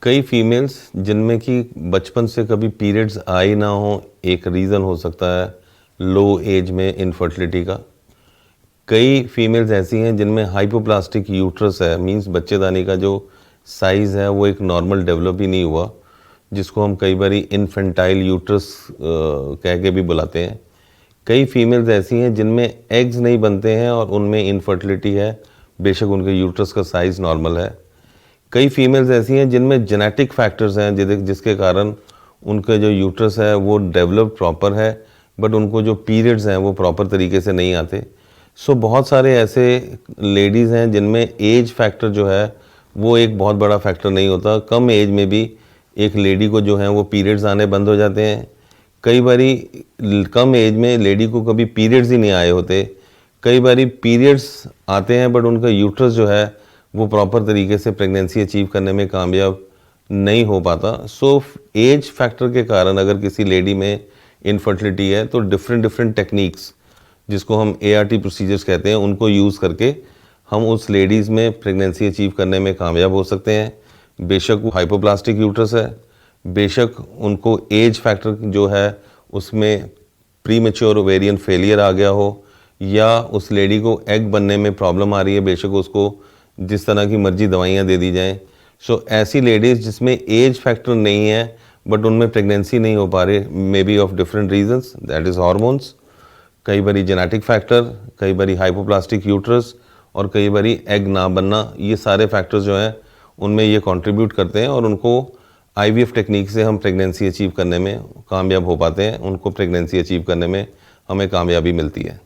कई फीमेल्स जिनमें कि बचपन से कभी पीरियड्स आए ना हो, एक रीज़न हो सकता है लो एज में इनफर्टिलिटी का। कई फीमेल्स ऐसी हैं जिनमें हाइपोप्लास्टिक यूट्रस है, मींस बच्चेदानी का जो साइज़ है वो एक नॉर्मल डेवलप ही नहीं हुआ, जिसको हम कई बार इन्फेंटाइल यूट्रस कह के भी बुलाते हैं। कई फीमेल्स ऐसी हैं जिनमें एग्स नहीं बनते हैं और उनमें इनफर्टिलिटी है, बेशक उनके यूट्रस का साइज़ नॉर्मल है। कई फीमेल्स ऐसी हैं जिनमें जेनेटिक फैक्टर्स हैं जिसके कारण उनका जो यूट्रस है वो डेवलप प्रॉपर है, बट उनको जो पीरियड्स हैं वो प्रॉपर तरीके से नहीं आते। सो बहुत सारे ऐसे लेडीज़ हैं जिनमें एज फैक्टर जो है वो एक बहुत बड़ा फैक्टर नहीं होता। कम एज में भी एक लेडी को जो है वो पीरियड्स आने बंद हो जाते हैं। कई बारी कम एज में लेडी को कभी पीरियड्स ही नहीं आए होते। कई बारी पीरियड्स आते हैं बट उनका यूट्रस जो है वो प्रॉपर तरीके से प्रेगनेंसी अचीव करने में कामयाब नहीं हो पाता। सो एज फैक्टर के कारण अगर किसी लेडी में इनफर्टिलिटी है तो डिफरेंट टेक्निक्स, जिसको हम ART प्रोसीजर्स कहते हैं, उनको यूज़ करके हम उस लेडीज़ में प्रेगनेंसी अचीव करने में कामयाब हो सकते हैं। बेशक वो हाइपोप्लास्टिक यूट्रस है, बेशक उनको एज फैक्टर जो है उसमें प्रीमेच्योर ओवेरियन फेलियर आ गया हो, या उस लेडी को एग बनने में प्रॉब्लम आ रही है, बेशक उसको जिस तरह की मर्जी दवाइयाँ दे दी जाएं। सो ऐसी लेडीज़ जिसमें एज फैक्टर नहीं है बट उनमें प्रेगनेंसी नहीं हो पा रही, may be of different reasons, that is hormones, कई बारी जेनेटिक फैक्टर, कई बारी हाइपोप्लास्टिक यूट्रस और कई बारी एग ना बनना, ये सारे फैक्टर्स जो हैं उनमें ये कंट्रीब्यूट करते हैं और उनको IVF टेक्निक से हम प्रेगनेंसी अचीव करने में कामयाब हो पाते हैं, उनको प्रेगनेंसी अचीव करने में हमें कामयाबी मिलती है।